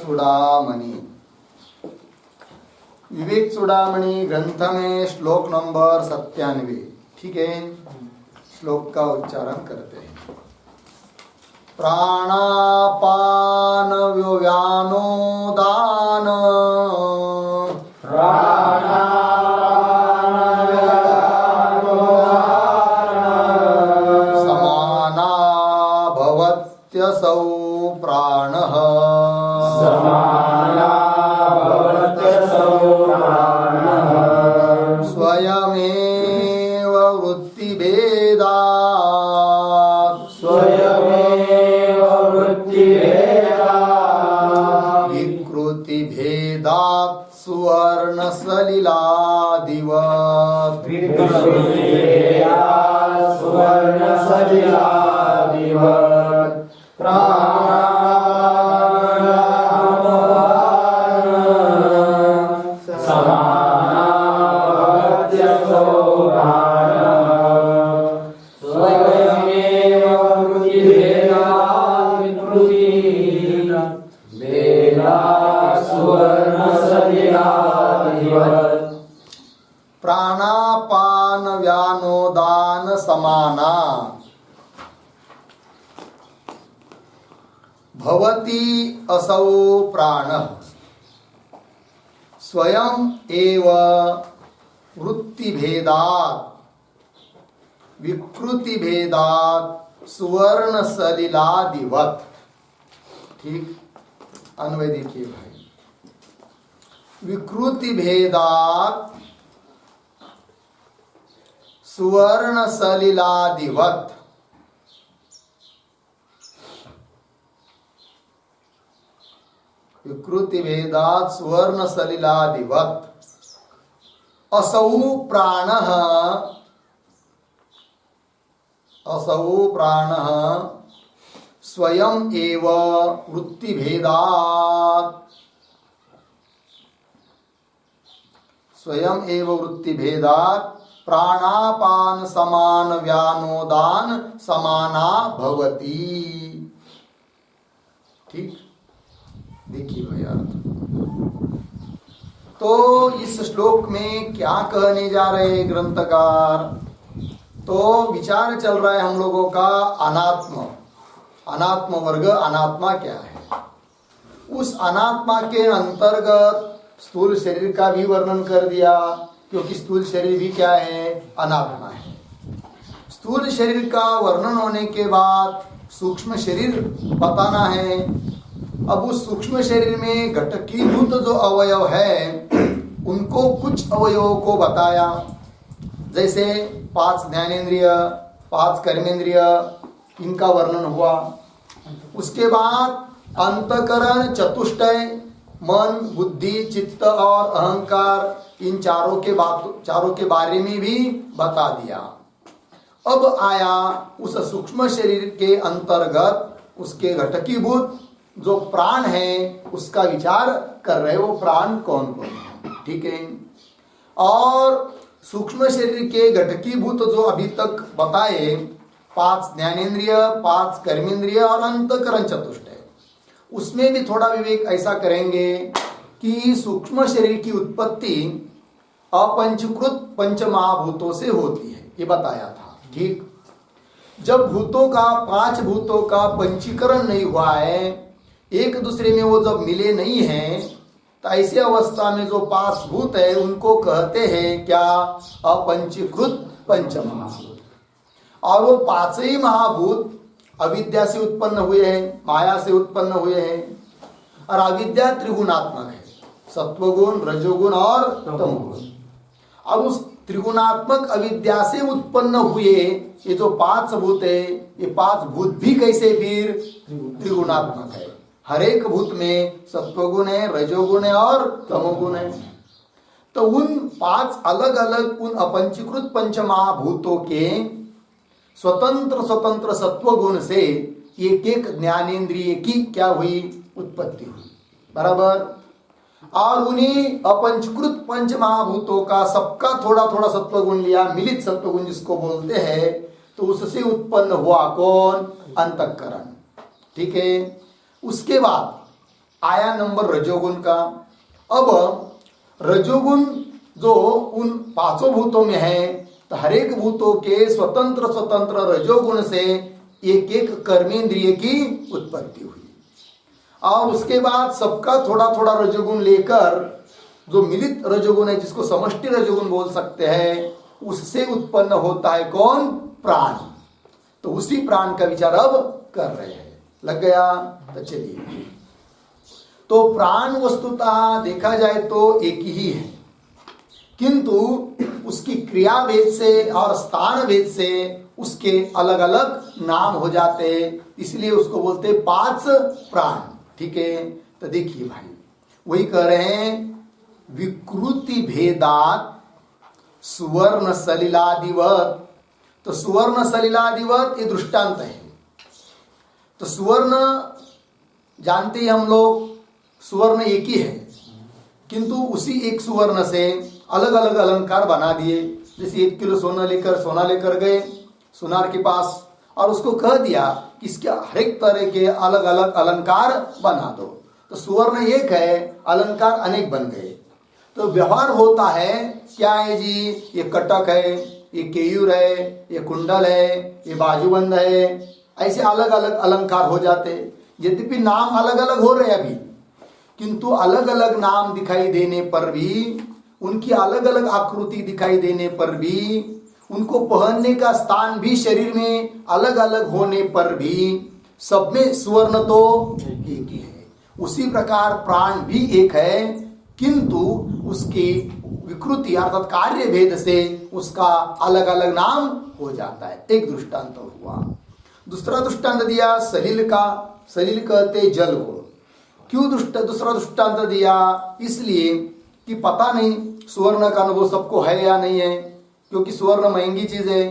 चूड़ामणि। विवेक चूड़ामणि ग्रंथ में श्लोक नंबर 97। ठीक है, श्लोक का उच्चारण करते हैं। प्राणापान व्यानो दान समाना भवत्यसौ प्राणः स्वयमेव वृत्तिभेदात् विकृतिभेदात् सुवर्णसलिलादिवत् प्राणापान व्यानोदान समाना भवति असौ प्राणः स्वयं एव वृत्तिभेदात् विकृतिभेदात् सुवर्णसलिलादिवत्। ठीक, अन्वय देखिए भाई। विकृतिभेदात् सुवर्णसलिलादिवत्। विकृतिभेदात् सुवर्णसलिलादिवत् असौ प्राणः स्वयं एव वृत्तिभेदात् प्राणापान समान व्यानोदान समाना भवति। ठीक, देखिए भाई अर्थ। तो इस श्लोक में क्या कहने जा रहे हैं ग्रंथकार? तो विचार चल रहा है हम लोगों का अनात्म वर्ग। अनात्मा क्या है? उस अनात्मा के अंतर्गत स्थूल शरीर का भी वर्णन कर दिया, क्योंकि स्थूल शरीर भी क्या है? अनात्मा है। स्थूल शरीर का वर्णन होने के बाद सूक्ष्म शरीर बताना है। अब उस सूक्ष्म शरीर में घटकीभूत जो अवयव है उनको कुछ अवयवों को बताया, जैसे 5 ज्ञानेंद्रिय, 5 कर्मेंद्रिय, इनका वर्णन हुआ। उसके बाद अंतकरण चतुष्टय, मन, बुद्धि, चित्त और अहंकार, इन चारों के बारे में भी बता दिया। अब आया उस सूक्ष्म शरीर के अंतर्गत उसके घटकीभूत जो प्राण है उसका विचार कर रहे, वो प्राण कौन कौन है। ठीक है, और सूक्ष्म शरीर के घटकीभूत जो अभी तक बताए 5 ज्ञानेंद्रिय, 5 कर्मेंद्रिय और अंतकरण चतुष्टय, उसमें भी थोड़ा विवेक ऐसा करेंगे कि सूक्ष्म शरीर की उत्पत्ति अपंचीकृत पंचमहाभूतों से होती है, ये बताया था। ठीक, जब भूतों का 5 भूतों का पंचीकरण नहीं हुआ है, एक दूसरे में वो जब मिले नहीं हैं, तो ऐसी अवस्था में जो 5 भूत है उनको कहते हैं क्या? अपंचीकृत पंचमहाभूत। और वो 5 ही महाभूत अविद्या से उत्पन्न हुए हैं, माया से उत्पन्न हुए हैं। और अविद्या त्रिगुणात्मक है, सत्वगुण, रजोगुण और तमोगुण। अब उस त्रिगुणात्मक अविद्या से उत्पन्न हुए ये जो 5 भूत है, ये 5 भूत भी कैसे फिर त्रिगुणात्मक है। हर एक भूत में सत्वगुण है, रजोगुण है और तमोगुण है। तो उन 5 अलग अलग उन अपंचीकृत पंचमहाभूतों के स्वतंत्र सत्वगुण से एक एक ज्ञानेंद्रिय की क्या हुई? उत्पत्ति हुई। बराबर। और उन्हीं अपंचकृत पंच महाभूतों का सबका थोड़ा थोड़ा सत्वगुण लिया, मिलित सत्वगुण जिसको बोलते हैं, तो उससे उत्पन्न हुआ कौन? अंतःकरण। ठीक है। उसके बाद आया नंबर रजोगुण का। अब रजोगुण जो उन पांचों भूतों में है, तो हर एक भूतों के स्वतंत्र स्वतंत्र रजोगुण से एक एक कर्मेंद्रिय की उत्पत्ति हुई, और उसके बाद सबका थोड़ा थोड़ा रजोगुण लेकर जो मिलित रजोगुण है, जिसको समष्टि रजोगुण बोल सकते हैं, उससे उत्पन्न होता है कौन? प्राण। तो उसी प्राण का विचार अब कर रहे हैं। लग गया? तो चलिए, तो प्राण वस्तुतः देखा जाए तो एक ही है, किंतु उसकी क्रिया भेद से और स्थान भेद से उसके अलग अलग नाम हो जाते, इसलिए उसको बोलते पांच प्राण। ठीक है, तो देखिए भाई, वही कह रहे हैं विकृति भेदात सुवर्ण सलिलादिवत। तो सुवर्ण सलिलादिवत ये दृष्टांत है। तो सुवर्ण जानते हैं हम लोग, सुवर्ण एक ही है, किंतु उसी एक सुवर्ण से अलग अलग अलंकार बना दिए। जैसे 1 किलो सोना लेकर गए सुनार के पास, और उसको कह दिया कि इसके हर एक तरह के अलग अलग अलंकार बना दो। तो सुवर्ण एक है, अलंकार अनेक बन गए। तो व्यवहार होता है क्या है जी? ये कटक है, ये केयूर है, ये कुंडल है, ये बाजूबंद है, ऐसे अलग अलग अलंकार हो जाते। यद्यपि नाम अलग अलग हो रहे अभी, किंतु अलग अलग नाम दिखाई देने पर भी, उनकी अलग अलग आकृति दिखाई देने पर भी, उनको पहनने का स्थान भी शरीर में अलग अलग होने पर भी, सब में सुवर्ण तो एक ही है। उसी प्रकार प्राण भी एक है, किंतु उसकी विकृति अर्थात कार्य भेद से उसका अलग अलग नाम हो जाता है। एक दृष्टांत तो हुआ। दूसरा दृष्टांत दिया सलिल का। सलिल कहते जल को। क्यों दूसरा दृष्टांत दिया? इसलिए कि पता नहीं सुवर्ण का अनुभव सबको है या नहीं है, क्योंकि सुवर्ण महंगी चीज है।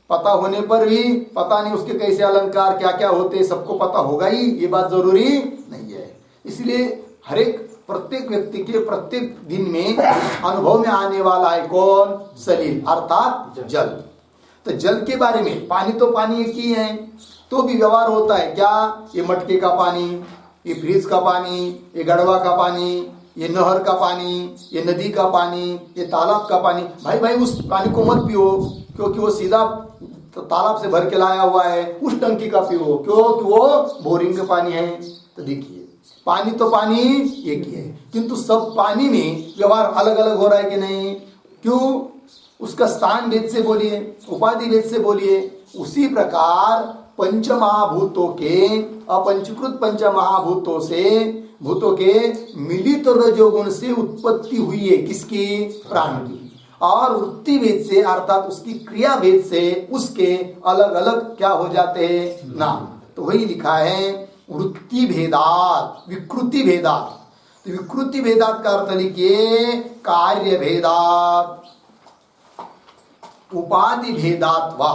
पता होने पर भी पता नहीं उसके कैसे अलंकार क्या क्या होते, सबको पता होगा ही, ये बात जरूरी नहीं है। इसलिए हर एक प्रत्येक व्यक्ति के प्रत्येक दिन में अनुभव में आने वाला है कौन? सलिल अर्थात जल। तो जल के बारे में, पानी तो पानी एक ही है, तो भी व्यवहार होता है क्या? ये मटके का पानी, ये फ्रिज का पानी, ये गड़वा का पानी, ये नहर का पानी, ये नदी का पानी, ये तालाब का पानी। भाई उस पानी को मत पियो, क्योंकि वो सीधा तालाब से भर के लाया हुआ है। उस टंकी का पियो, क्योंकि वो बोरिंग का पानी है। तो देखिए, पानी तो पानी एक ही है, किंतु सब पानी में व्यवहार अलग अलग हो रहा है कि नहीं? क्यों? उसका स्थान भेद से बोलिए, उपाधि भेद से बोलिए। उसी प्रकार पंचमहाभूतों के, अपंचीकृत पंचमहाभूतों से, भूतों के मिलित रजोगुण से उत्पत्ति हुई है किसकी? प्राण की। और वृत्ति भेद से अर्थात उसकी क्रिया भेद से उसके अलग अलग क्या हो जाते हैं? नाम। तो वही लिखा है वृत्ति भेदात विकृति भेदात। तो विकृति भेदात का अर्थ लिखिए कार्य भेदात उपाधि भेदात वा।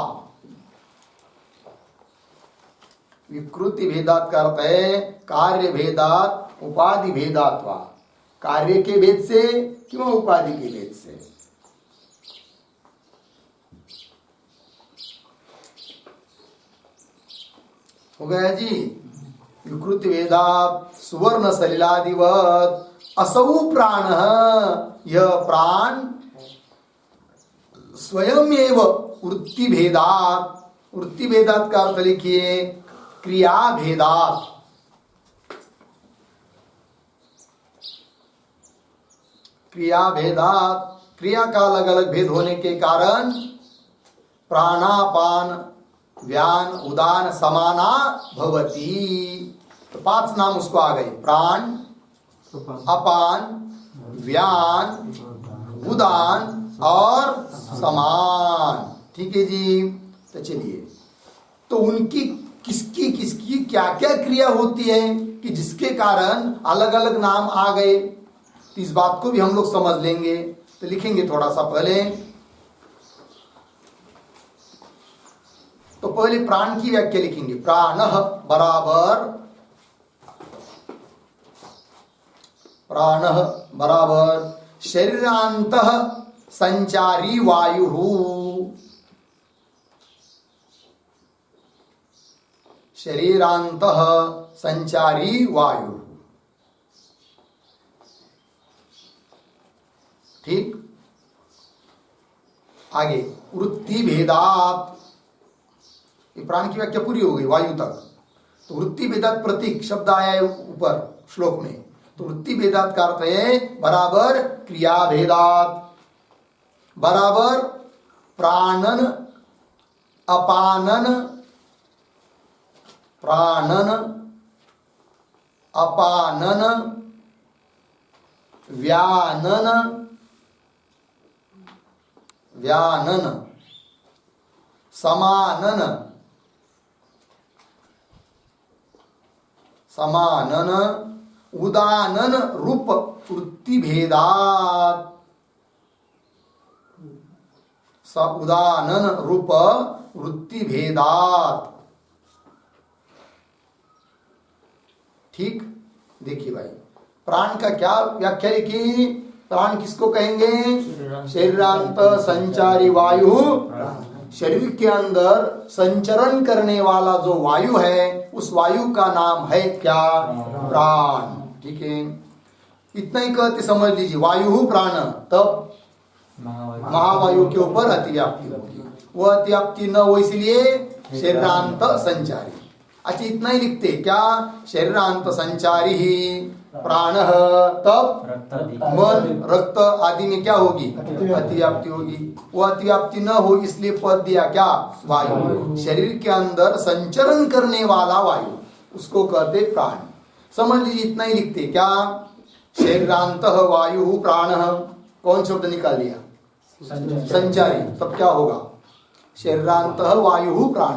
विकृति भेदात का अर्थ है कार्य भेदात उपाधि भेदात वा। कार्य के भेद से क्यों? उपाधि के भेद से। हो गया जी। विकृति भेदात सुवर्ण सलिलादिवत असौ प्राण, यह प्राण स्वयं एव वृत्ति भेदात। वृत्ति भेदात का अर्थ लिखिए क्रिया भेदात। क्रिया भेदात, क्रिया का अलग अलग भेद होने के कारण प्राणापान व्यान उदान समाना भवती। तो 5 नाम उसको आ गए, प्राण, अपान, व्यान, उदान और समान। ठीक है जी। तो चलिए, तो उनकी किसकी किसकी क्या क्या क्रिया होती है कि जिसके कारण अलग अलग नाम आ गए। तो इस बात को भी हम लोग समझ लेंगे। तो लिखेंगे थोड़ा सा पहले। तो पहले प्राण की व्याख्या लिखेंगे। प्राणः बराबर शरीरांतः संचारी वायुः। शरीरांतः संचारी वायुः। आगे वृत्ति भेदात, ये प्राण की व्याख्या पूरी हो गई वायु तक। तो वृत्ति भेदात प्रतीक शब्द आया है ऊपर श्लोक में, तो वृत्ति भेदात का अर्थ है बराबर क्रिया भेदात, बराबर प्राणन अपानन, प्राणन अपानन व्यानन, व्यानन समानन, समानन उदानन रूप वृत्ति भेदात, उदानन रूप वृत्ति भेदात। ठीक, देखिए भाई प्राण का क्या व्याख्या लिखी, प्राण किसको कहेंगे, शरीरांत संचारी वायु, शरीर के अंदर संचरण करने वाला जो वायु है उस वायु का नाम है क्या, प्राण। ठीक है, इतना ही कहते समझ लीजिए, वायु प्राण, तब महावायु के ऊपर अतिव्याप्ति होगी, वो अतिव्याप्ति न हो इसलिए शरीरांत संचारी। अच्छा इतना ही लिखते क्या, शरीरांत संचारी ही प्राण, तब मन रक्त आदि में क्या होगी, अतिव्याप्ति होगी। वो अतिव्याप्ति न हो इसलिए पद दिया क्या, वायु। शरीर के अंदर संचरण करने वाला वायु उसको कहते प्राण। समझ लीजिए इतना ही लिखते क्या, शरीरांत वायु प्राण, कौन शब्द निकाल लिया, संचारी, तब क्या होगा, शरीरांत वायु प्राण।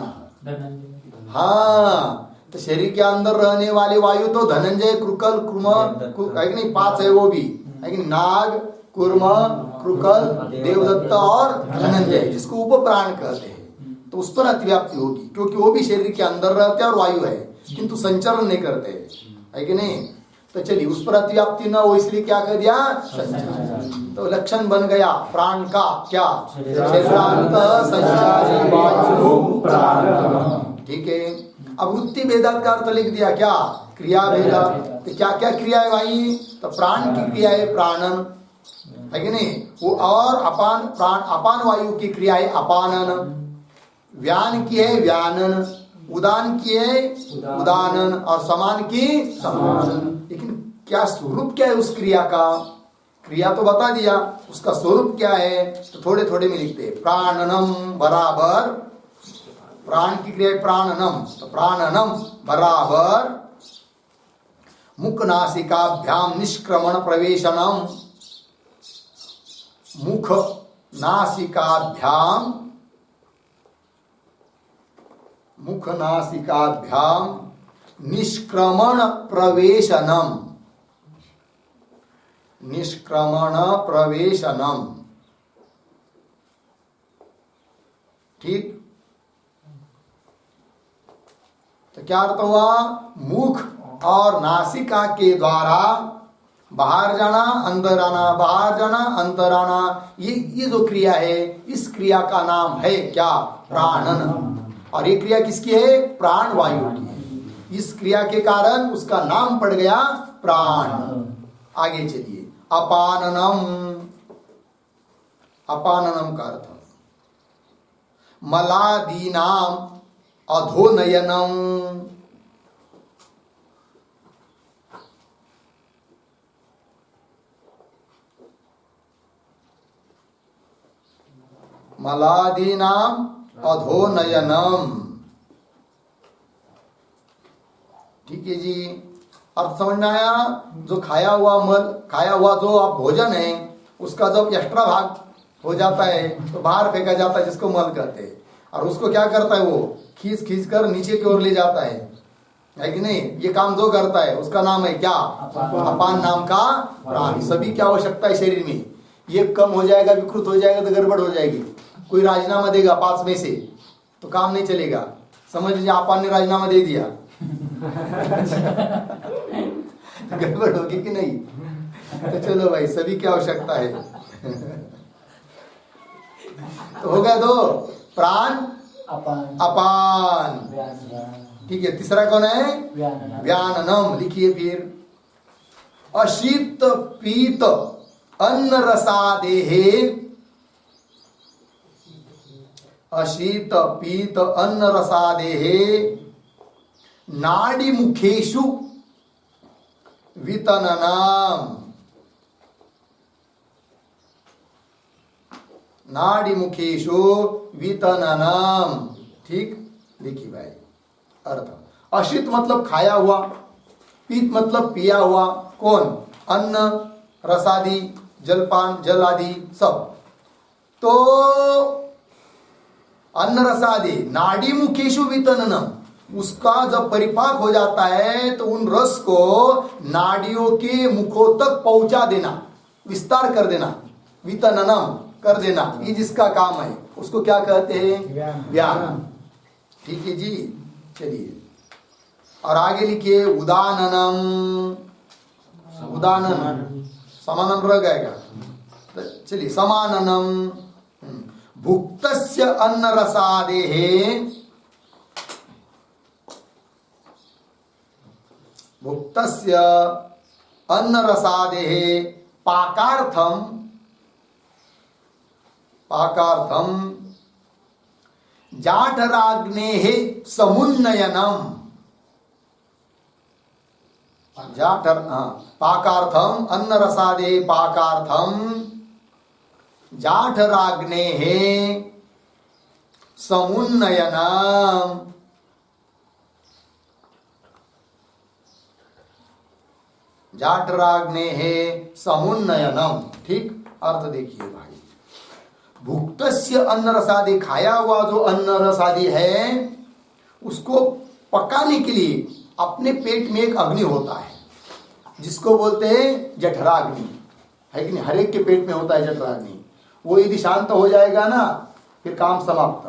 हाँ, तो शरीर के अंदर रहने वाले वायु तो धनंजय कृकल कृम है कि नहीं, 5 है वो भी है कि नहीं, नाग कुर्म कृकल देवदत्त और धनंजय, जिसको उप प्राण कहते हैं। तो उस पर अतिव्याप्ति होगी क्योंकि वो भी शरीर के अंदर रहते हैं और वायु है किंतु संचरण नहीं करते, है कि नहीं। तो चलिए उस पर अतिव्याप्ति न हो इसलिए क्या कर दिया, संचार। तो लक्षण बन गया प्राण का क्या, शरीरांत संचारी वायु प्राण। ठीक है, अब वृत्ति भेदात का अर्थ लिख दिया क्या, क्रिया भेदात। तो क्या क्या क्रिया है भाई, तो प्राण की क्रिया है प्राणन, है कि नहीं, वो और अपान, प्राण अपान वायु की क्रिया है अपानन, व्यान की है व्यानन, उदान की है उदानन और समान की समानन। लेकिन क्या स्वरूप क्या है उस क्रिया का, क्रिया तो बता दिया, उसका स्वरूप क्या है तो थोड़े थोड़े में लिखते हैं। प्राणनम बराबर, प्राण की क्रिया प्राणनम, तो प्राणनम बराबर मुख नासिकाभ्याम निष्क्रमण प्रवेशनम, मुख नासिकाभ्याम, मुख नासिकाभ्याम निष्क्रमण प्रवेशनम, निष्क्रमण प्रवेशनम। ठीक, तो क्या अर्थ हुआ, मुख और नासिका के द्वारा बाहर जाना अंदर आना, बाहर जाना अंदर आना, ये जो क्रिया है इस क्रिया का नाम है क्या, प्राणन। और ये क्रिया किसकी है, प्राण वायु की है। इस क्रिया के कारण उसका नाम पड़ गया प्राण। आगे चलिए, अपाननम, अपाननम का अर्थ मलादीनाम अधोनयनम, मलादीनाम अधोनयनम। ठीक है जी, अर्थ समझ में आया। जो खाया हुआ मल, खाया हुआ जो आप भोजन है उसका जब एक्स्ट्रा भाग हो जाता है तो बाहर फेंका जाता है, जिसको मल कहते हैं। और उसको क्या करता है, वो खींच खींच कर नीचे की ओर ले जाता है कि नहीं। ये काम जो करता है उसका नाम है क्या, अपान नाम का प्राण। सभी क्या आवश्यकता है शरीर में, ये कम हो जाएगा, विकृत हो जाएगा तो गड़बड़ हो जाएगी। कोई राजीनामा देगा 5 में से तो काम नहीं चलेगा। समझ लीजिए अपान ने राजीनामा दे दिया गड़बड़ होगी कि नहीं। तो चलो भाई, सभी की आवश्यकता है तो हो गया दो, प्राण अपान। ठीक है, तीसरा कौन है, व्याननम। लिखिए फिर, अशीत पीत अन्न रसादेहे अशीत पीत अन्न रसादेहे नाड़ी मुखेषु वितननाम। नाड़ी मुखेषु वितननाम। ठीक, देखिए भाई अर्थ। अशीत मतलब खाया हुआ, पीत मतलब पिया हुआ, कौन? अन्न, रसादि, जलपान, जल आदि सब। तो अन्न रसादि नाड़ी मुखेषु वितननम, उसका जब परिपाक हो जाता है तो उन रस को नाड़ियों के मुखों तक पहुंचा देना, विस्तार कर देना, वितननम कर देना, ये जिसका काम है उसको क्या कहते हैं? व्यान। ठीक है जी, चलिए और आगे लिखिए उदाननम। उदानन समानम रह गएगा, तो चलिए समाननम। भुक्तस्य अन्न रसादेहे, भुक्तस्य अन्न रसादेहे पाकार्थम, पाकार्थम जाठराग्नेः समुन्नयनम। जाठर पाकार्थम अन्न रसादे पाकार्थम जाठराग्नेः समुन्नयनम। जाठराग्नेः समुन्नयनम। ठीक, अर्थ देखिए भाई। भुक्तस्य अन्न रसादि, खाया हुआ जो अन्न रसादि है उसको पकाने के लिए अपने पेट में एक अग्नि होता है जिसको बोलते हैं जठराग्नि, है कि नहीं? हर एक के पेट में होता है जठराग्नि। वो यदि शांत हो जाएगा ना फिर काम समाप्त,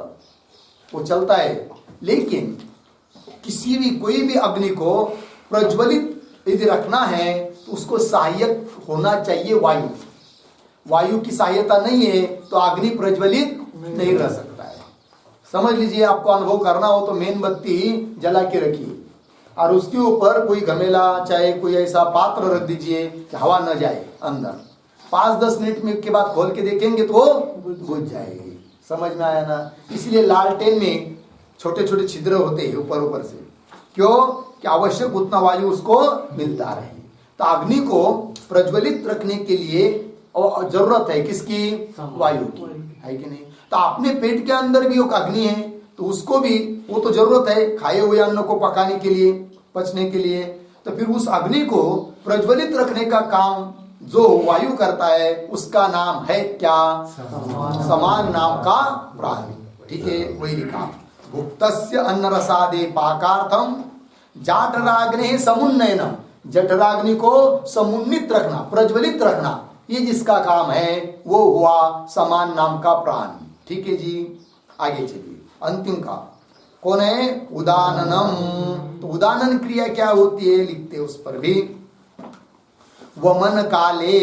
वो चलता है। लेकिन किसी भी कोई भी अग्नि को प्रज्वलित यदि रखना है तो उसको सहायक होना चाहिए वायु। वायु की सहायता नहीं है तो अग्नि प्रज्वलित नहीं रह सकता है। समझ लीजिए, आपको अनुभव करना हो तो मेणबत्ती जला के रखिए और उसके ऊपर कोई घमेला चाहे कोई ऐसा पात्र रख दीजिए कि हवा न जाए अंदर। 5-10 मिनट में के बाद खोल के देखेंगे तो वो बुझ जाएगी। समझ में आया ना? इसलिए लालटेन में छोटे छोटे छिद्र होते हैं ऊपर ऊपर से, क्यों? कि आवश्यक उतना वायु उसको मिलता रहे। तो अग्नि को प्रज्वलित रखने के लिए जरूरत है किसकी? वायु की, है कि नहीं? तो अपने पेट के अंदर भी एक अग्नि है तो उसको भी वो तो जरूरत है खाए हुए अन्न को पकाने के लिए, पचने के लिए। तो फिर उस अग्नि को प्रज्वलित रखने का काम जो वायु करता है उसका नाम है क्या? समान नाम का प्राण। ठीक है, वही लिखा। भुक्तस्य अन्न रसादे पाकार्थम जाठराग्ने समुन्नयनम। जठराग्नि को समुन्नित रखना, प्रज्वलित रखना, ये जिसका काम है वो हुआ समान नाम का प्राण। ठीक है जी, आगे चलिए। अंतिम का कौन है? उदाननम। तो उदानन क्रिया क्या होती है लिखते उस पर भी। वमन काले,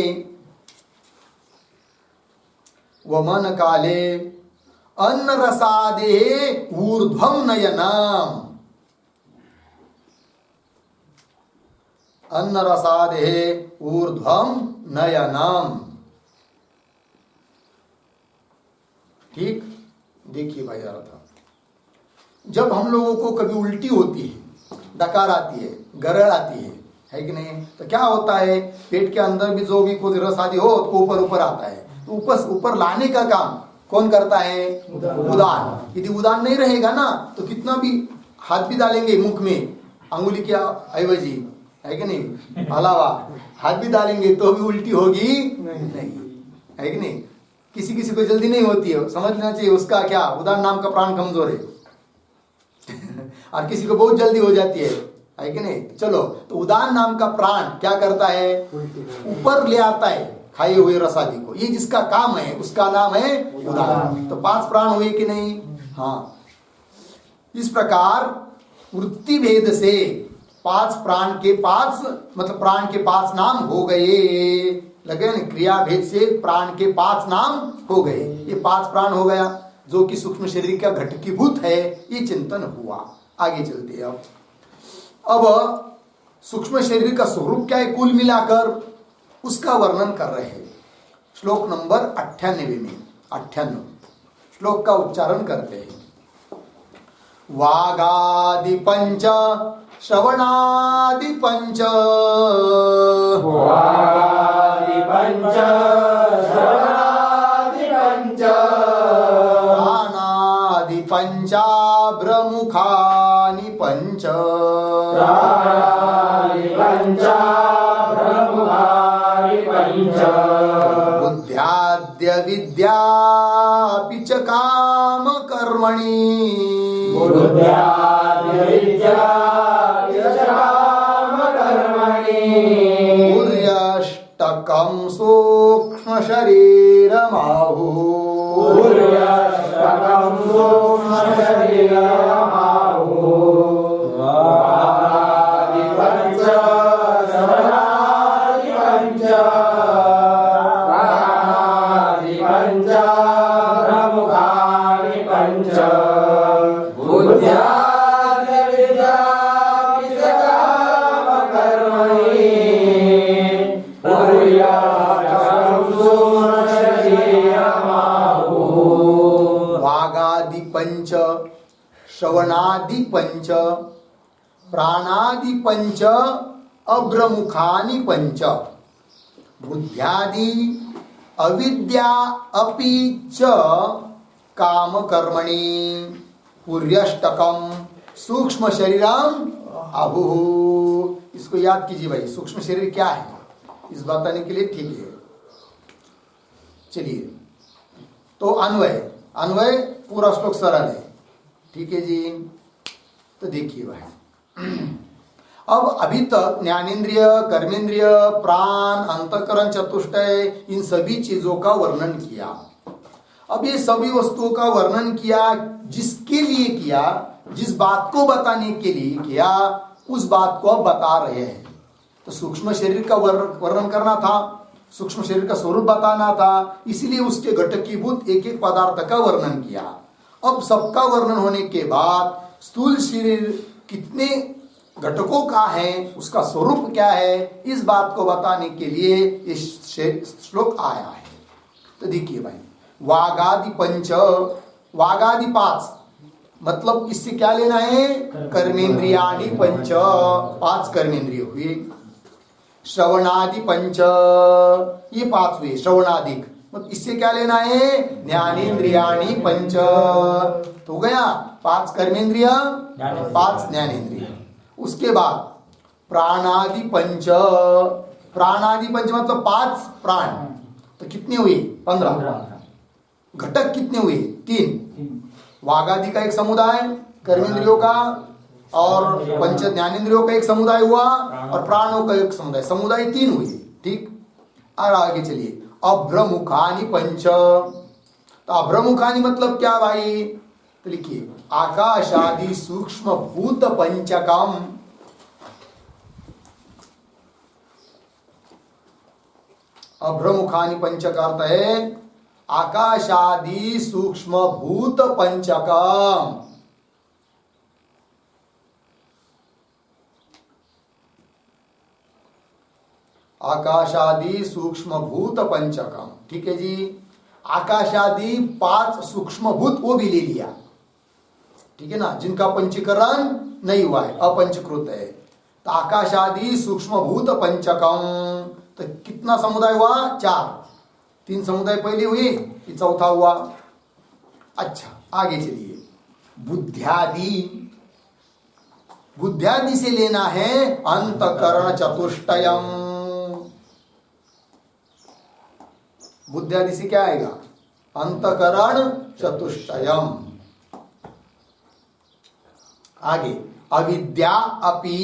वमन काले अन्न रसादे ऊर्ध्वम नयनम। अन्न रसादे ऊर्ध्वम नयनम। ठीक, देखिए भाई अर्थ। जब हम लोगों को कभी उल्टी होती है, डकार आती है, गरड़ आती है कि नहीं? तो क्या होता है, पेट के अंदर भी जो भी कोई रस आदि हो तो ऊपर ऊपर आता है। तो ऊपर ऊपर लाने का काम कौन करता है? उदान। यदि उदान नहीं रहेगा ना तो कितना भी हाथ भी डालेंगे मुख में अंगुली के एवजी, है कि नहीं, अलावा हाथ भी डालेंगे तो भी उल्टी होगी नहीं, है कि नहीं? किसी किसी को जल्दी नहीं होती है, समझना चाहिए उसका क्या उदान नाम का प्राण कमजोर है और किसी को बहुत जल्दी हो जाती है कि नहीं? चलो, तो उदान नाम का प्राण क्या करता है? ऊपर ले आता है खाए हुए रसादी को। ये जिसका काम है उसका नाम है उदान। तो 5 प्राण हुए कि नहीं? हाँ। इस प्रकार वृत्ति भेद से 5 प्राण के 5 मतलब प्राण के 5 नाम हो गए। लगे ना? क्रिया भेद से प्राण के 5 नाम हो गए। ये 5 प्राण हो गया जो कि सूक्ष्म शरीर का घटकीभूत है। ये चिंतन हुआ। आगे चलते हैं। अब सूक्ष्म शरीर का स्वरूप क्या है कुल मिलाकर उसका वर्णन कर रहे हैं श्लोक नंबर 98 में। 98 श्लोक का उच्चारण करते हैं। वागादि पंच श्रवणादि पंच, वागादि पंच श्रवणादि पंच, प्राणादि पंचाभ्रमुखानि पंच, प्राणादि पंचाभ्रमुखानि पंच, बुद्ध्याद्य विद्यापि च काम कर्मणि, बुद्ध्याद्य विद्यापि च काम कर्मणि, पुर्यष्टकं सूक्ष्म शरीरमाहुः, पुर्यष्टकं सूक्ष्म शरीरमाहुः, वागादि पंच श्रवणादि पंच, प्राणादि पंचाभ्रमुखानि पंच, बुद्ध्याद्य विद्यापि च काम कर्मणि, पुर्यष्टकं सूक्ष्म शरीरमाहुः, वागादि पंच श्रवणादि पंच प्राणादि पंच अभ्रमुखानि पंच, बुद्ध्यादि अविद्या अपि च काम कर्मणि, पुर्यष्टकम सूक्ष्म शरीरम आहुः। इसको याद कीजिए भाई, सूक्ष्म शरीर क्या है इस बताने के लिए, ठीक है। चलिए तो अन्वय पूरा श्लोक सरल है, ठीक है जी। तो देखिए भाई, अब अभी तक ज्ञानेन्द्रिय, कर्मेंद्रिय, प्राण, अंतःकरण, चतुष्टय, इन सभी चीजों का वर्णन किया। अब ये सभी वस्तुओं का वर्णन किया, जिसके लिए किया, जिस बात को बताने के लिए किया, उस बात को अब बता रहे हैं। तो सूक्ष्म शरीर का वर्णन करना था, सूक्ष्म शरीर का स्वरूप बताना था, इसलिए उसके घटकीभूत एक एक पदार्थ का वर्णन किया। अब सबका वर्णन होने के बाद स्थूल शरीर कितने घटकों का है, उसका स्वरूप क्या है, इस बात को बताने के लिए इस श्लोक आया है। तो देखिए भाई, वागादि पंच, वागादि पांच, मतलब इससे क्या लेना है, कर्मेंद्रियाणि पंच, पांच कर्मेंद्रिय हुए। श्रवणादि पंच, ये पांच हुए श्रवणादिक, मतलब इससे क्या लेना है, ज्ञानेन्द्रियाणि पंच, तो हो गया पांच कर्मेंद्रिय, पांच ज्ञानेन्द्रिय। उसके बाद प्राणादि पंच, प्राणादि पंच मतलब पांच प्राण, तो कितने हुए, 15। घटक कितने हुए, 3। वागादि का एक समुदाय कर्मेंद्रियों का, और पंच ज्ञानेन्द्रियों का एक समुदाय हुआ, और प्राणों का एक समुदाय, समुदाय 3 हुए, ठीक। और आगे चलिए, अभ्रमुखानि पंच, तो अभ्रमुखानि मतलब क्या भाई, तो लिखिए आकाशादि सूक्ष्म भूत पंचकम, अभ्रमुखानि पंच का अर्थ है आकाशादि सूक्ष्म भूत पंचकम। आकाशादि सूक्ष्म भूत पंचकम, ठीक है जी। आकाशादि 5 सूक्ष्म भूत वो भी ले लिया, ठीक है ना, जिनका पंचीकरण नहीं हुआ है, अपंचीकृत है। तो आकाशादि सूक्ष्म भूत पंचकम, तो कितना समुदाय हुआ, 4। 3 समुदाय पहले हुए, ये चौथा हुआ। अच्छा आगे चलिए, बुद्ध्यादि, बुद्ध्यादि से लेना है अंतकरण चतुष्टयम। बुद्ध्यादि से क्या आएगा, अंतकरण चतुष्टयम। आगे अविद्या अपि,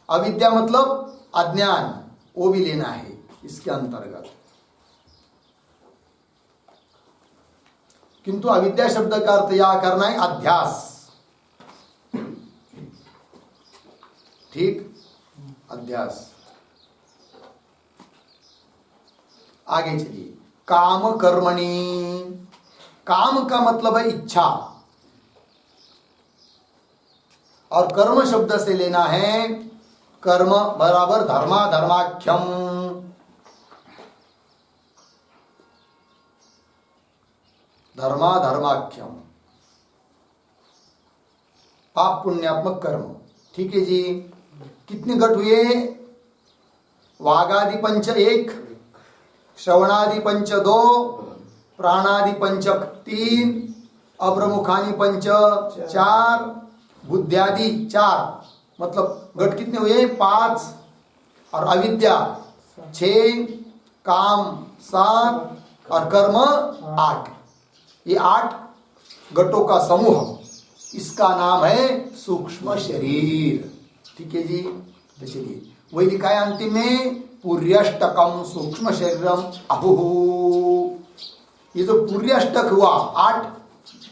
अविद्या मतलब अज्ञान, वो भी लेना है इसके अंतर्गत। किंतु अविद्या शब्द का अर्थ या करना है अध्यास, ठीक, अध्यास। आगे चलिए, काम कर्मणि, काम का मतलब है इच्छा, और कर्म शब्द से लेना है कर्म बराबर धर्मा धर्माख्यम। धर्मा धर्माख्यम, पाप पुण्यात्मक कर्म। ठीक है जी। कितने घट हुए? वागादि पंच 1, श्रवणादि पंच 2, प्राणादि पंच 3, अप्रमुखानि पंच 4, बुद्ध्यादि 4, मतलब घट कितने हुए? 5, और अविद्या 6, काम 7 और कर्म 8। ये 8 घटों का समूह, इसका नाम है सूक्ष्म शरीर। ठीक है जी। तो चलिए वही लिखा है अंतिम में, पुर्यष्टकम सूक्ष्म शरीरम अहुहु। ये जो पुर्यष्टक हुआ, 8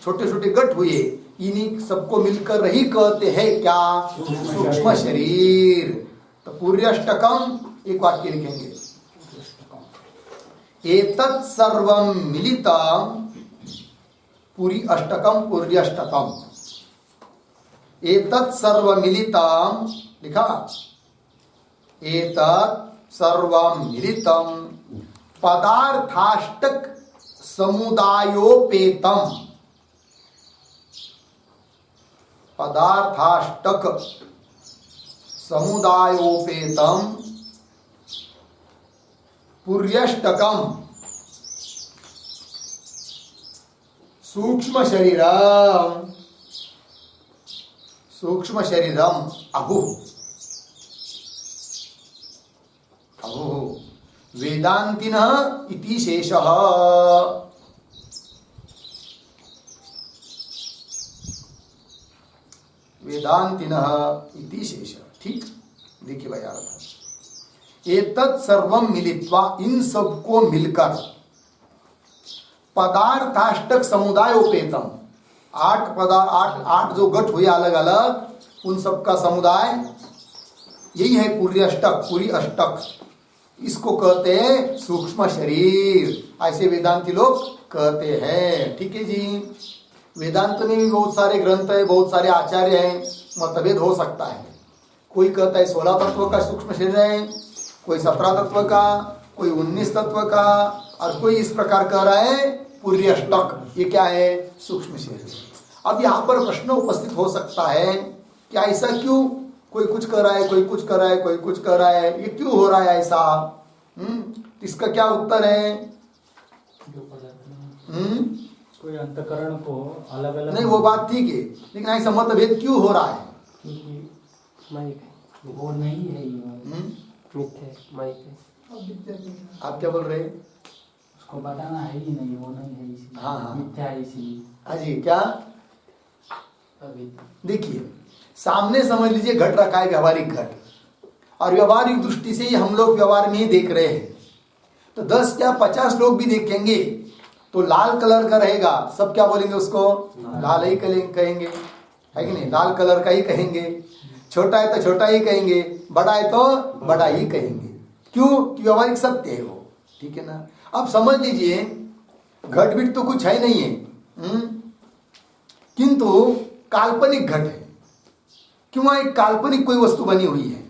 छोटे छोटे घट हुए, इन्हीं सबको मिलकर ही कहते हैं क्या? सूक्ष्म शरीर। तो पुर्यष्टकम एक वाक्य लिखेंगे, एतत् सर्वं मिलितम पुरी अष्टकम पुर्यष्टकम। एतत् सर्व मिलितम लिखा, एतत् सर्वं मिलितम पदार्थाष्टक समुदायोपेतम। पदार्थाष्टक समुदायोपेतम पुर्यष्टकम सूक्ष्म शरीरम, सूक्ष्म शरीरम अहु अहु वेदांतिनः इति शेषः। वेदांतिनः इति शेषः। ठीक, देखिए भाई यार, एतत् सर्वम मिलित्वा, इन सबको मिलकर, पदार्थाष्टक समुदायोपेतम, 8 जो घट हुए अलग अलग, उन सबका समुदाय यही है पुर्यष्टक, पूरी अष्टक। इसको कहते हैं सूक्ष्म शरीर, ऐसे वेदांती लोग कहते हैं। ठीक है जी। वेदांत में भी बहुत सारे ग्रंथ है, बहुत सारे आचार्य हैं, मतभेद हो सकता है। कोई कहता है 16 तत्व का सूक्ष्म शरीर है, कोई 17 तत्व का, कोई 19 तत्व का, और कोई इस प्रकार कह रहा है पुर्यष्टक। ये क्या है? सूक्ष्म शरीर। अब यहाँ पर प्रश्न उपस्थित हो सकता है कि ऐसा क्यों? कोई कुछ कर रहा है, कोई कुछ कर रहा है, कोई कुछ कर रहा है, ये क्यों हो रहा है ऐसा? इसका क्या उत्तर है? कोई अंतकरण को अलग अलग नहीं, वो बात ठीक है, लेकिन ऐसा मतभेद क्यों हो रहा है? वो नहीं है, मिथ्या माइक है। आप क्या बोल रहे हैं? उसको बताना है ही नहीं, वो नहीं है इसलिए। हाँ। मिथ्या है इसलिए। हाँ जी, क्या? देखिए, सामने समझ लीजिए घट रखा है, व्यवहारिक घट, और व्यवहारिक दृष्टि से ही हम लोग व्यवहार में ही देख रहे हैं। तो 10 या 50 लोग भी देखेंगे तो लाल कलर का रहेगा, सब क्या बोलेंगे? उसको लाल ही कहेंगे, है कि नहीं? लाल कलर का ही कहेंगे। छोटा है तो छोटा ही कहेंगे, बड़ा है तो बड़ा ही कहेंगे। क्यों? व्यवहारिक सत्य है वो। ठीक है ना। अब समझ लीजिए घट बिट तो कुछ है नहीं है, किंतु काल्पनिक घट है। क्यों? एक काल्पनिक कोई वस्तु बनी हुई है,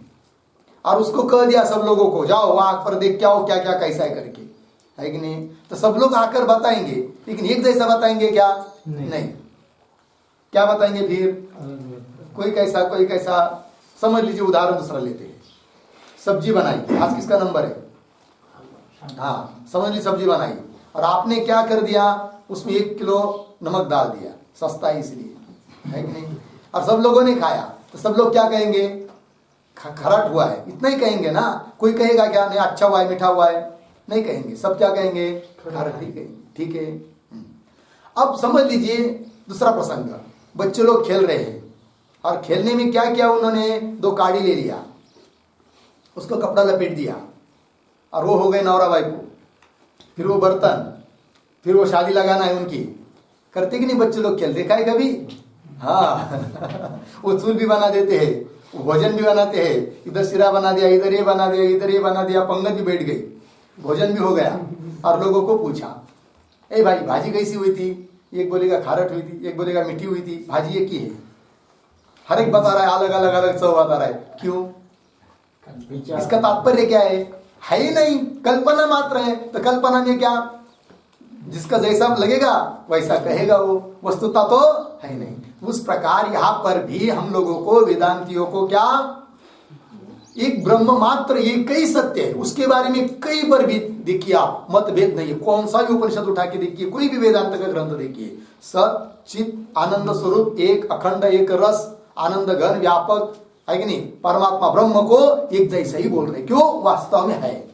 और उसको कह दिया सब लोगों को, जाओ वहां पर देख के आओ क्या क्या कैसा है करके, है कि नहीं? तो सब लोग आकर बताएंगे, लेकिन एक जैसा बताएंगे क्या? नहीं। क्या बताएंगे फिर? कोई कैसा कोई कैसा। समझ लीजिए, उदाहरण दूसरा लेते हैं। सब्जी बनाई, आज किसका नंबर है? हाँ, समझ ली सब्जी बनाई, और आपने क्या कर दिया? उसमें 1 किलो नमक डाल दिया, सस्ता है इसलिए, है कि नहीं? और सब लोगों ने खाया, तो सब लोग क्या कहेंगे? खराट हुआ है, इतना ही कहेंगे ना। कोई कहेगा क्या? नहीं, अच्छा हुआ है, मीठा हुआ है, नहीं कहेंगे। सब क्या कहेंगे? खराट ही कहेंगे। ठीक है। अब समझ लीजिए दूसरा प्रसंग, बच्चे लोग खेल रहे हैं, और खेलने में क्या किया उन्होंने? 2 काड़ी ले लिया, उसको कपड़ा लपेट दिया, और वो हो गए नौरा भाई को। फिर वो बर्तन, फिर वो शादी लगाना है उनकी। करते कि नहीं बच्चे लोग? खेल देखा है कभी? हाँ वो चूल भी बना देते हैं, भोजन भी बनाते हैं। इधर सिरा बना दिया, इधर ये बना दिया, इधर ये बना दिया, पंगत भी बैठ गई, भोजन भी हो गया। और लोगों को पूछा, ए भाई भाजी कैसी हुई थी? एक बोलेगा खारट हुई थी, एक बोलेगा मीठी हुई थी। भाजी एक ही है, हर एक बता रहा है, अलग अलग अलग सब बता रहा है। क्यों? इसका तात्पर्य क्या है? ही नहीं, कल्पना मात्र है। तो कल्पना में क्या? जिसका जैसा लगेगा वैसा कहेगा, वो वस्तुता तो है नहीं। उस प्रकार यहाँ पर भी हम लोगों को, वेदांतियों को क्या, एक ब्रह्म मात्र एक ही सत्य है, उसके बारे में कई बार भी देखिए आप, मतभेद नहीं है। कौन सा भी उपनिषद उठा के देखिए, कोई भी वेदांत का ग्रंथ देखिए, सत चित आनंद स्वरूप, एक अखंड, एक रस, आनंद घन व्यापक, है कि नहीं, परमात्मा ब्रह्म को एक जैसा ही बोल रहे। क्यों? वास्तव में है।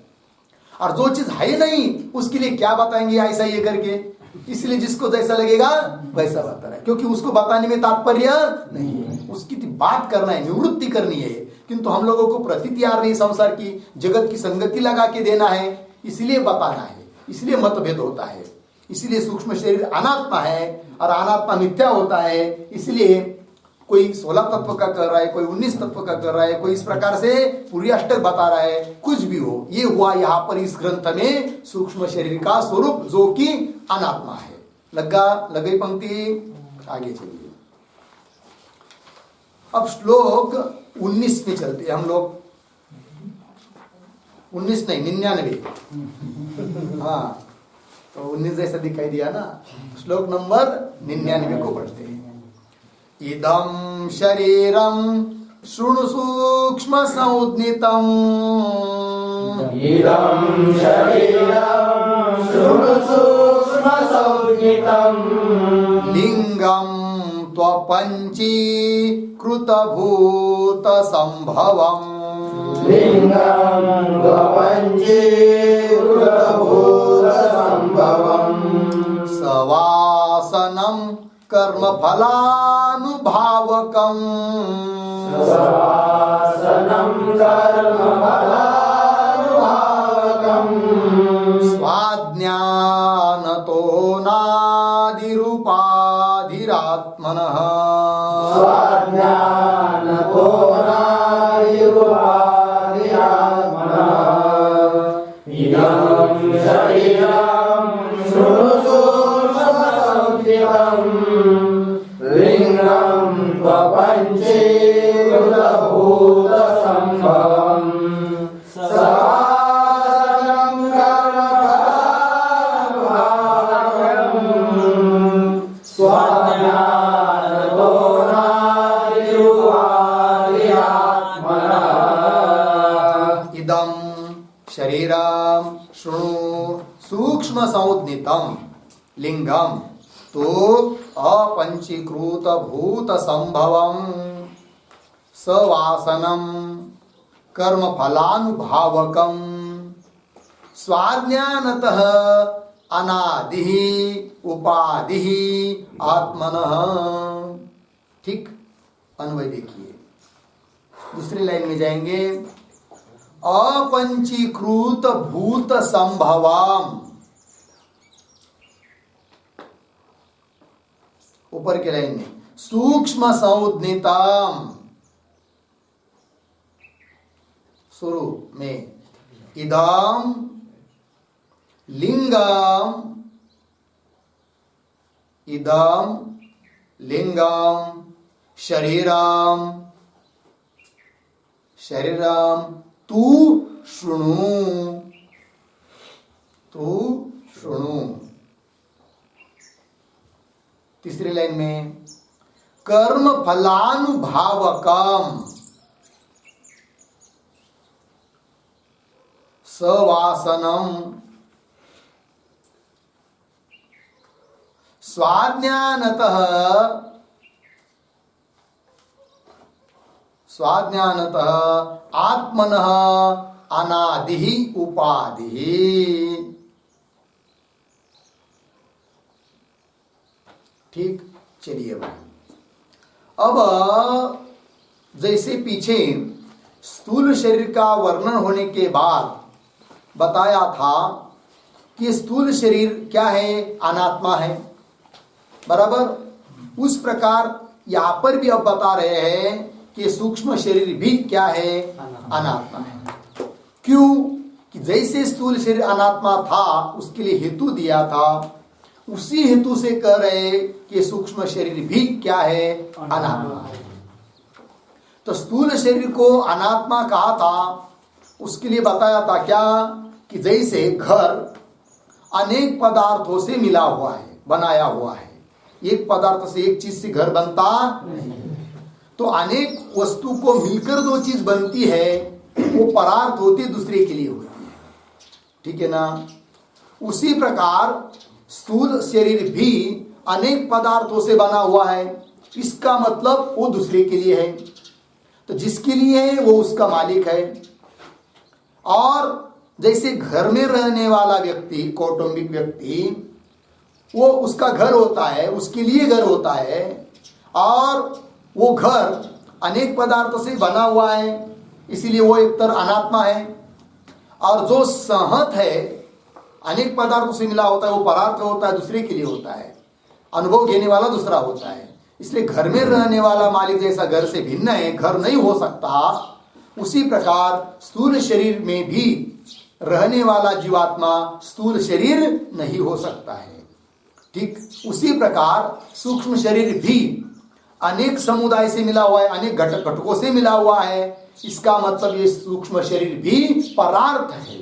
और जो चीज है नहीं उसके लिए क्या बताएंगे ऐसा ये करके, इसलिए जिसको जैसा लगेगा वैसा बता रहा है, क्योंकि उसको बताने में तात्पर्य नहीं है, उसकी बात करना है, निवृत्ति करनी है। किंतु हम लोगों को प्रतीति आ रही संसार की, जगत की संगति लगा के देना है, इसलिए बताना है, इसलिए मतभेद होता है। इसलिए सूक्ष्म शरीर अनात्मा है और अनात्मा मिथ्या होता है। इसलिए कोई 16 तत्व का कर रहा है, कोई 19 तत्व का कर रहा है, कोई इस प्रकार से पूरी अष्टक बता रहा है। कुछ भी हो, ये हुआ यहाँ पर इस ग्रंथ में सूक्ष्म शरीर का स्वरूप जो कि अनात्मा है। लगी पंक्ति, आगे चलिए। अब श्लोक 19 में चलते हम लोग। 19 नहीं, 99। हाँ, तो 19 जैसा दिखाई दिया ना। श्लोक नंबर 99 को पढ़ते हैं। इदं शरीरं शृणु सूक्ष्म संज्ञितम्, इदं शरीरं शृणु सूक्ष्म संज्ञितम्, लिंगं त्वपञ्चीकृत भूत संभवम्, लिंगं त्वपञ्चीकृत भूत संभवम्, सवासनं कर्म फलानुभावकम्, सवासनं कर्म फलानुभावकम्, स्वाज्ञानतो नादिरूपाधिरात्मनः, स्वाज्ञानतो नादिरूपाधिरात्मनः, इदं शरीरं शृणु सूक्ष्म संज्ञितम्, लिंगं त्वपञ्चीकृत भूत संभवम्, सवासनं कर्म फलानुभावकम्, स्वाज्ञानतो नादिरूपाधिरात्मनः, इदं शरीरं शृणु सूक्ष्म संज्ञितं लिंगम तो अपंचीकृत भूत संभवम सवासनम कर्म फलानुभावकम स्वाज्ञानतः अनादि उपाधि आत्मनः। ठीक, अन्वय देखिए, दूसरी लाइन में जाएंगे। अपंचीकृत भूत संभवम, ऊपर के लाइन में सूक्ष्म संज्ञितम, शुरू में इदम लिंगम, इदम लिंगम शरीरम, शरीरम तू शृणु, तू शृणु। तीसरी लाइन में कर्म फलानुभावकम सवासनम स्वाज्ञानतः आत्मनः अनादि उपाधि। ठीक, चलिए भाई, अब जैसे पीछे स्थूल शरीर का वर्णन होने के बाद बताया था कि स्थूल शरीर क्या है, अनात्मा है, बराबर। उस प्रकार यहां पर भी अब बता रहे हैं कि सूक्ष्म शरीर भी क्या है, अनात्मा है। क्यों? कि जैसे स्थूल शरीर अनात्मा था उसके लिए हेतु दिया था, उसी हेतु से कह रहे कि सूक्ष्म शरीर भी क्या है, अनात्मा है। तो स्थूल शरीर को अनात्मा कहा था, उसके लिए बताया था क्या कि जैसे घर अनेक पदार्थों से मिला हुआ है, बनाया हुआ है। एक पदार्थ से, एक चीज से घर बनता नहीं। तो अनेक वस्तु को मिलकर जो चीज बनती है वो परार्थ होती है, दूसरे के लिए होती है। ठीक है ना? उसी प्रकार स्थूल शरीर भी अनेक पदार्थों से बना हुआ है, इसका मतलब वो दूसरे के लिए है। तो जिसके लिए है वो उसका मालिक है। और जैसे घर में रहने वाला व्यक्ति, कौटुंबिक व्यक्ति, वो उसका घर होता है, उसके लिए घर होता है, और वो घर अनेक पदार्थों से बना हुआ है, इसीलिए वो एक तरह अनात्मा है। और जो सहत है, अनेक पदार्थों से मिला होता है, वो परार्थ होता है, दूसरे के लिए होता है, अनुभव घेने वाला दूसरा होता है। इसलिए घर में रहने वाला मालिक जैसा घर से भिन्न है, घर नहीं हो सकता, उसी प्रकार स्थूल शरीर में भी रहने वाला जीवात्मा स्थूल शरीर नहीं हो सकता है। ठीक उसी प्रकार सूक्ष्म शरीर भी अनेक समुदाय से मिला हुआ है, अनेक घटकों से मिला हुआ है। इसका मतलब ये सूक्ष्म शरीर भी परार्थ है,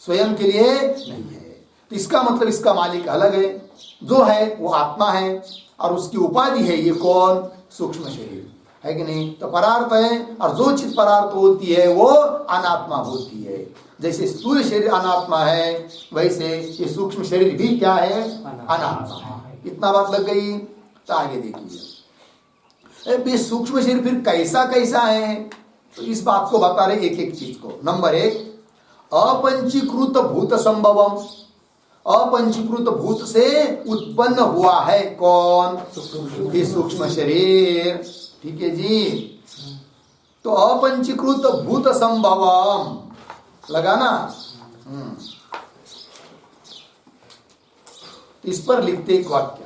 स्वयं के लिए नहीं है। तो इसका मतलब इसका मालिक अलग है, जो है वो आत्मा है, और उसकी उपाधि है ये कौन? सूक्ष्म शरीर है कि नहीं? तो परार्थ है, और जो चीज परार्थ होती है वो अनात्मा होती है। जैसे स्थूल शरीर अनात्मा है, वैसे ये सूक्ष्म शरीर भी क्या है? अनात्मा है। इतना बात लग गई? तो आगे देखिए सूक्ष्म शरीर फिर कैसा कैसा है, तो इस बात को बता रहे एक एक चीज को। नंबर 1, अपंचीकृत भूत संभवम। अपंचीकृत भूत से उत्पन्न हुआ है कौन? ये सूक्ष्म शरीर। ठीक है जी? तो अपंचीकृत भूत संभवम लगा ना? इस पर लिखते एक वाक्य,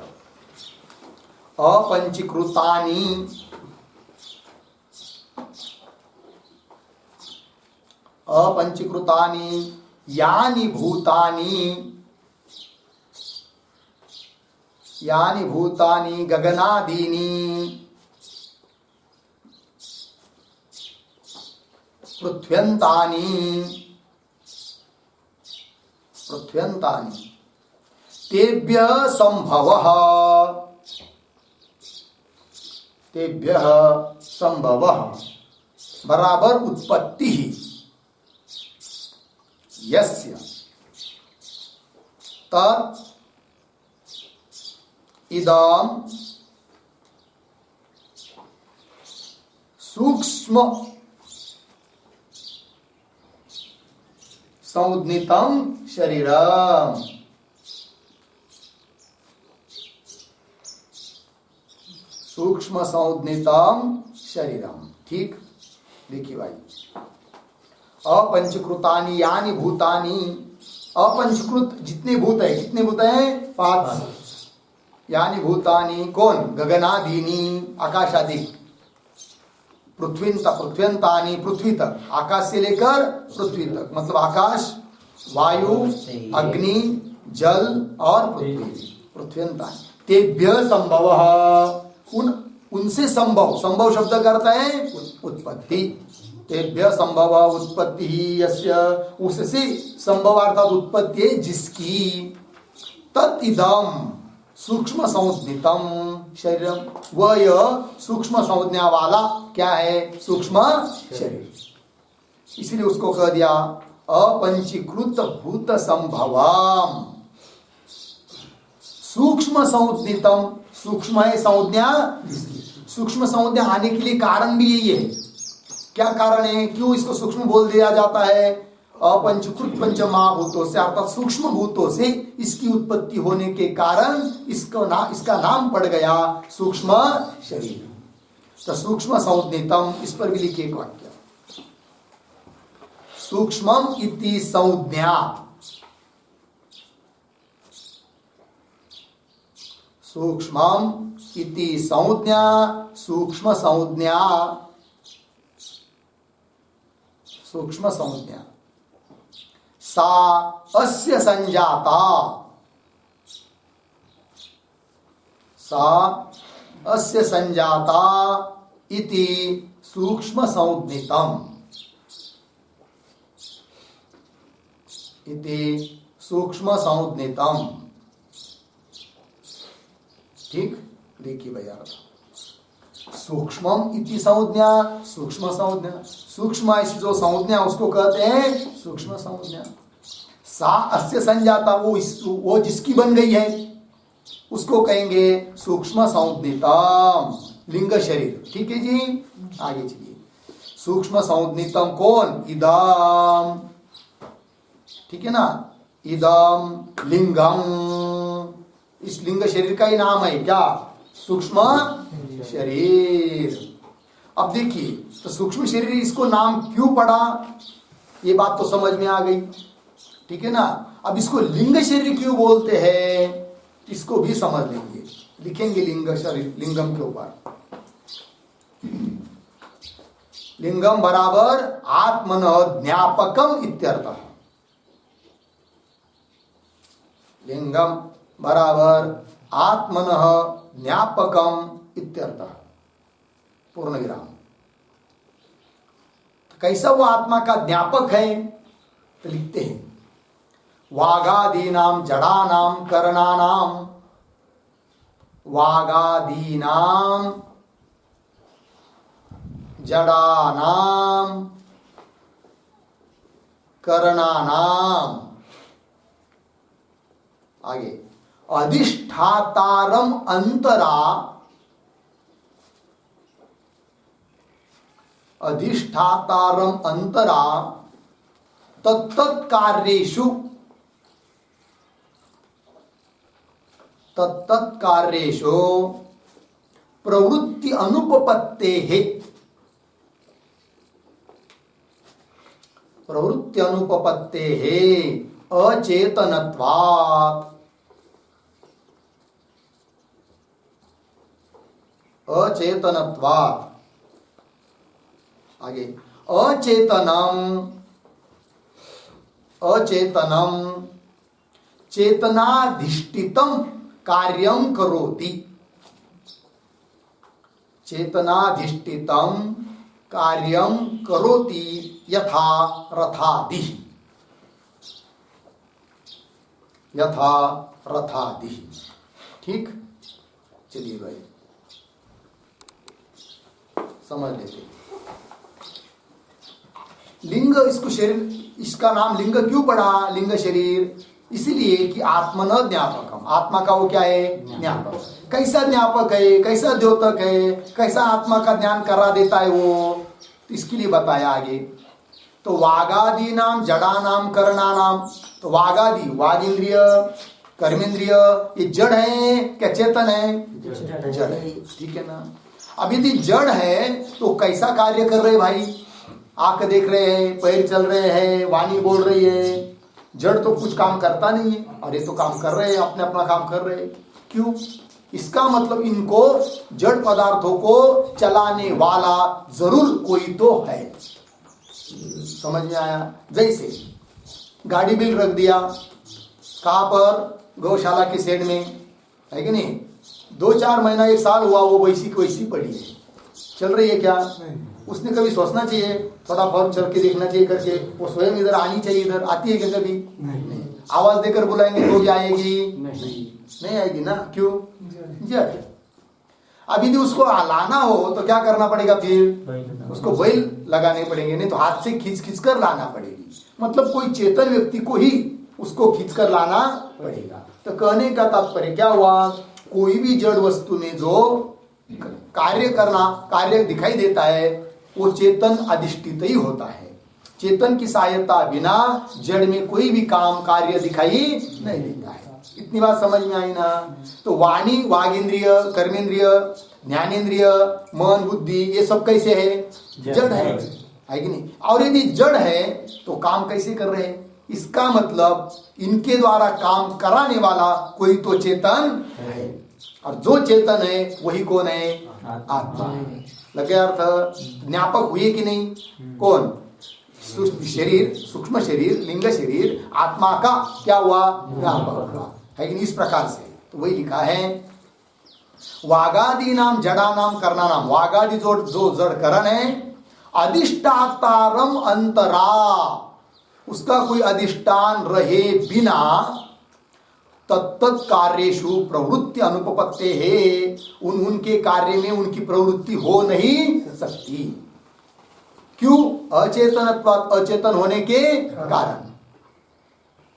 अपंचीकृतानि यानि भूतानि गगनादीनि पृथ्व्यन्तानि तेभ्यः संभवः बराबर उत्पत्ति यस्य तत् इदं सूक्ष्म संज्ञितं शरीरम। सूक्ष्म संज्ञितं शरीरम। ठीक, देखिए भाई, अपंचकृतानि यानि भूतानि, अपंचकृत जितने भूत है, कितने भूत हैं? 5। यानि भूतानि कौन? गगनादीनि, आकाश आदि, पृथ्व्यंतानि पृथ्वी तक, आकाश से लेकर पृथ्वी तक, मतलब आकाश, वायु, अग्नि, जल और पृथ्वी, पृथ्व्यंतानि। तेभ्य संभवः, उनसे संभव, संभव शब्द करता है उत्पत्ति। तेभ्य संभव उत्पत्ति ही यस्य, उससे संभव अर्थात उत्पत्ति है जिसकी, तत् इदम सूक्ष्म संज्ञितम शरीरम, वह यह सूक्ष्म संज्ञा वाला क्या है? सूक्ष्म शरीर। इसीलिए उसको कह दिया अपंचीकृत भूत संभवम। सूक्ष्म संज्ञितम, सूक्ष्म है संज्ञा, सूक्ष्म संज्ञा आने के लिए कारण भी यही है। क्या कारण है? क्यों इसको सूक्ष्म बोल दिया जाता है? अपंचीकृत पंचमहाभूतों से अर्थात सूक्ष्म भूतों से इसकी उत्पत्ति होने के कारण इसका नाम पड़ गया सूक्ष्म शरीर। तो सूक्ष्म संज्ञितम, इस पर भी लिखिए एक वाक्य, सूक्ष्मम इति संज्ञा, सूक्ष्मम इति संज्ञा, सूक्ष्म संज्ञा, सूक्ष्म संज्ञा, सा अस्य संजाता, सा अस्य संजाता इति सूक्ष्म संज्ञितम, इति सूक्ष्म संज्ञितम। ठीक, देखिए भैया, सूक्ष्मम इति संज्ञा, सूक्ष्म संज्ञा, सूक्ष्म ऐसी जो संज्ञा उसको कहते हैं सूक्ष्म संज्ञा। सा अस्य संजाता, वो जिसकी बन गई है उसको कहेंगे सूक्ष्म संज्ञितम, लिंग शरीर। ठीक है जी, आगे चलिए। सूक्ष्म संज्ञितम कौन? इदम, ठीक है ना, इदम लिंगम, इस लिंग शरीर का ही नाम है क्या? सूक्ष्म शरीर। अब देखिए, तो सूक्ष्म शरीर इसको नाम क्यों पड़ा, ये बात तो समझ में आ गई, ठीक है ना। अब इसको लिंग शरीर क्यों बोलते हैं, इसको भी समझ लेंगे, लिखेंगे लिंग शरीर, लिंगम के ऊपर। लिंगम बराबर आत्मनः ज्ञापकम इत्यर्थः। लिंगम बराबर आत्मनः ज्ञापकम इत्यर्थः, पूर्ण विराम। तो कैसा वो आत्मा का ज्ञापक है, तो लिखते हैं वागादीनाम जड़ानाम करणानाम, वागादीनाम जड़ानाम करणानाम, आगे अधिष्ठातारम अंतरा, अधिष्ठातारम अंतरा तत्तत्कार्येषु, तत्तत्कार्येषु प्रवृत्ति अनुपपत्तेः, प्रवृत्ति अनुपपत्तेः अचेतनत्वात्, अचेतनत्वात्, आगे अचेतनम, अचेतनम चेतनाधिष्ठितम कार्यम करोति, चेतनाधिष्ठितम कार्यम करोति यथा रथादि, यथा रथादि। ठीक, चलिए भाई समझ लेते। लिंग, इसको शरीर, इसका नाम लिंग क्यों पड़ा, लिंग शरीर, इसलिए कि आत्मन ज्ञापकम, आत्मा का वो क्या है? ज्ञापक। कैसा ज्ञापक है, कैसा द्योतक है, कैसा आत्मा का ज्ञान करा देता है वो, तो इसके लिए बताया आगे। तो वागादि नाम जड़ा नाम करना नाम, तो वागादि, वाग इंद्रिय, कर्मेंद्रिय, ये जड़ है क्या चेतन है? जड़ है, ठीक है ना। अब यदि जड़ है तो कैसा कार्य कर रहे भाई? आंख देख रहे हैं, पैर चल रहे हैं, वाणी बोल रही है, जड़ तो कुछ काम करता नहीं है, और ये तो काम कर रहे हैं, अपने अपना काम कर रहे हैं। क्यों? इसका मतलब इनको जड़ पदार्थों को चलाने वाला जरूर कोई तो है। समझ में आया? जैसे गाड़ी बिल रख दिया कहाँ पर? गौशाला के शेड में, है कि नहीं? 2-4 महीना 1 साल हुआ, वो वैसी की वैसी पड़ी है, चल रही है क्या? उसने कभी सोचना चाहिए, थोड़ा बहुत चल के देखना चाहिए करके, वो स्वयं इधर आनी चाहिए, इधर आती है क्या कभी? नहीं। आवाज देकर बुलाएंगे तो भी आएगी? नहीं आएगी ना। क्यों? जड़। अब यदि उसको लाना हो तो क्या करना पड़ेगा? फिर उसको बैल लगाने पड़ेंगे, नहीं तो हाथ से खींच कर लाना पड़ेगी। मतलब कोई चेतन व्यक्ति को ही उसको खींच कर लाना पड़ेगा। तो कहने का तात्पर्य क्या हुआ? कोई भी जड़ वस्तु में जो कार्य दिखाई देता है वो चेतन अधिष्ठित ही होता है। चेतन की सहायता बिना जड़ में कोई भी काम कार्य दिखाई नहीं देता है। इतनी बात समझ में आई ना? तो वाणी, वागेंद्रिय, कर्मेंद्रिय, ज्ञानेंद्रिय, मन, बुद्धि, ये सब कैसे है? जड़ है कि नहीं? और यदि जड़ है तो काम कैसे कर रहे हैं? इसका मतलब इनके द्वारा काम कराने वाला कोई तो चेतन है, और जो चेतन है वही कौन है? आत्मा है। लगे अर्थ? ज्ञापक हुए कि नहीं? कौन? शरीर, सूक्ष्म शरीर, लिंग शरीर, आत्मा का क्या हुआ? ज्ञापक हुआ, है कि नहीं? इस प्रकार से तो वही लिखा है वागादि नाम जड़ा नाम करना नाम। वागादि जो जड़ करण है, अधिष्ठातारम अंतरा, उसका कोई अधिष्ठान रहे बिना तत्त कार्येषु प्रवृत्ति अनुपपत्ते है, उनके कार्य में उनकी प्रवृत्ति हो नहीं सकती। क्यों? अचेतनत्वात्, अचेतन होने के कारण।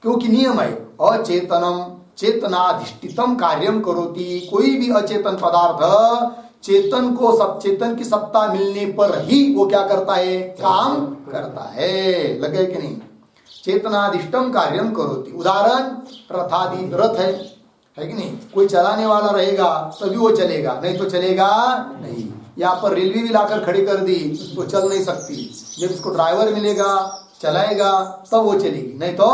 क्योंकि नियम है अचेतनम चेतनाधिष्ठितम कार्यम करोति, कोई भी अचेतन पदार्थ चेतन को सब चेतन की सत्ता मिलने पर ही वो क्या करता है? काम करता है। लगे कि नहीं? चेतनाधिष्टम कार्यम करोति। उदाहरण रथादि, रथ है कि नहीं? कोई चलाने वाला रहेगा तभी वो चलेगा, नहीं तो चलेगा नहीं। यहाँ पर रेलवे भी लाकर खड़ी कर दी तो चल नहीं सकती। जब उसको ड्राइवर मिलेगा चलाएगा तब वो चलेगी, नहीं तो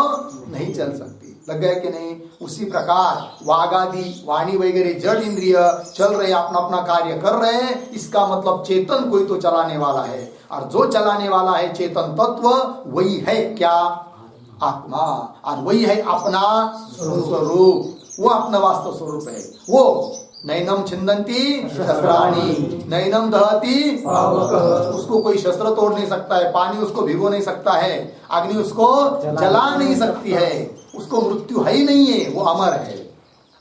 नहीं चल सकती। लग गए कि नहीं? उसी प्रकार वागादि, वाणी वगैरह जड़ इंद्रिय चल रहे, अपना अपना कार्य कर रहे हैं, इसका मतलब चेतन कोई तो चलाने वाला है। और जो चलाने वाला है चेतन तत्व, वही है क्या? आत्मा। और वही है अपना स्वरूप, वो अपना वास्तव स्वरूप है। वो नैनम छिंदंती शस्त्राणि नैनम दहती पावकः, उसको कोई शस्त्र तोड़ नहीं सकता है, पानी उसको भिगो नहीं सकता है, अग्नि उसको जला नहीं सकती है, उसको मृत्यु है ही नहीं है, वो अमर है,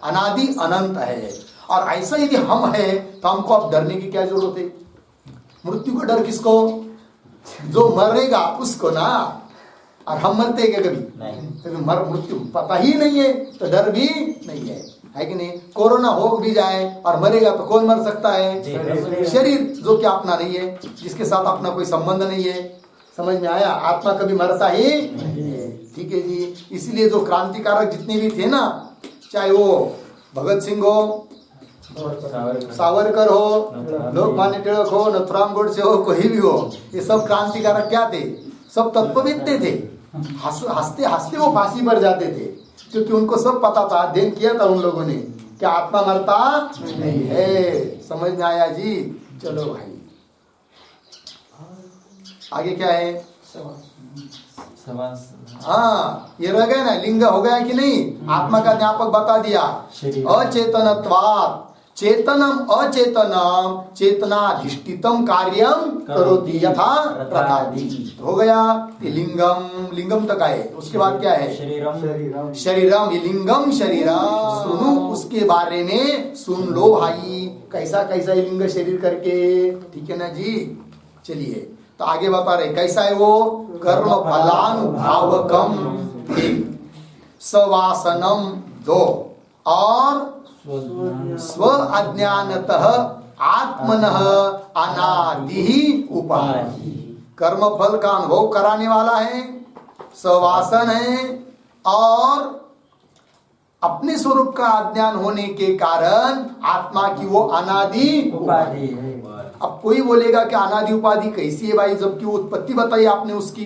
अनादि अनंत है। और ऐसा यदि हम है तो हमको अब डरने की क्या जरूरत है? मृत्यु का डर किसको? जो मरेगा उसको ना। और हम मरते हैं क्या कभी? नहीं। मर मृत्यु पता ही नहीं है तो डर भी नहीं है कि नहीं? कोरोना हो भी जाए और मरेगा तो कौन मर सकता है? शरीर, जो कि अपना नहीं है, जिसके साथ अपना कोई संबंध नहीं है। समझ में आया? आत्मा कभी मरता ही नहीं। ठीक है जी। इसलिए जो क्रांतिकारक जितने भी थे ना, चाहे वो भगत सिंह हो, सावरकर हो, लोकमान्य तिलक हो, नथुराम गोडसे हो, कोई भी हो, ये सब क्रांतिकारक क्या थे? सब तत्ववेत्ते थे। हंसते हंसते वो फांसी पर जाते थे, क्योंकि उनको सब पता था, अध्ययन किया था उन लोगों ने कि आत्मा मरता नहीं है। समझ में आया जी? चलो भाई, आगे क्या है? हाँ, ये रह गया ना, लिंग हो गया कि नहीं? आत्मा का ज्ञापक बता दिया। अचेतनत्वात् चेतनम अचेतनम चेतनाधिष्ठितम कार्यम करोति यथा रथादि। हो गया ये लिंगम, लिंगम तक आए। उसके बाद क्या है? शरीरम। शरीरम, ये लिंगम शरीरम। सुनो, उसके बारे में सुन लो भाई, कैसा कैसा ये लिंग शरीर करके। ठीक है ना जी? चलिए तो आगे बता रहे कैसा है वो? कर्म फलानुभावकम, एक सवासनम, दो, और स्व अज्ञानतः आत्मनः अनादि उपाधि। कर्म फल का अनुभव कराने वाला है, सवासन है, और अपने स्वरूप का अज्ञान होने के कारण आत्मा की वो अनादि उपाधि है। अब कोई बोलेगा कि अनादि उपाधि कैसी है भाई, जबकि वो उत्पत्ति बताई आपने उसकी,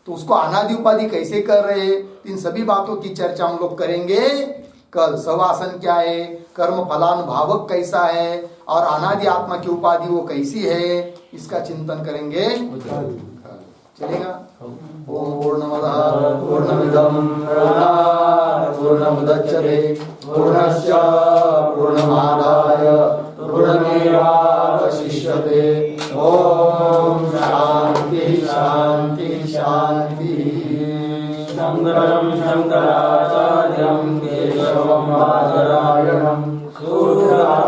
तो उसको अनादि उपाधि कैसे कर रहे हैं? इन सभी बातों की चर्चा हम लोग करेंगे कल। सवासन क्या है, कर्म फलानुभावक कैसा है, और अनादि आत्मा की उपाधि वो कैसी है, इसका चिंतन करेंगे। चलेगा? ओम पूर्णमदः पूर्णमिदं पूर्णात् पूर्णमुदच्यते पूर्णस्य पूर्णमादाय पूर्णमेवावशिष्यते। ओम शांति शांति शांति। शंकरं शंकराचार्यं केशवं बादरायणं सूत्रधारं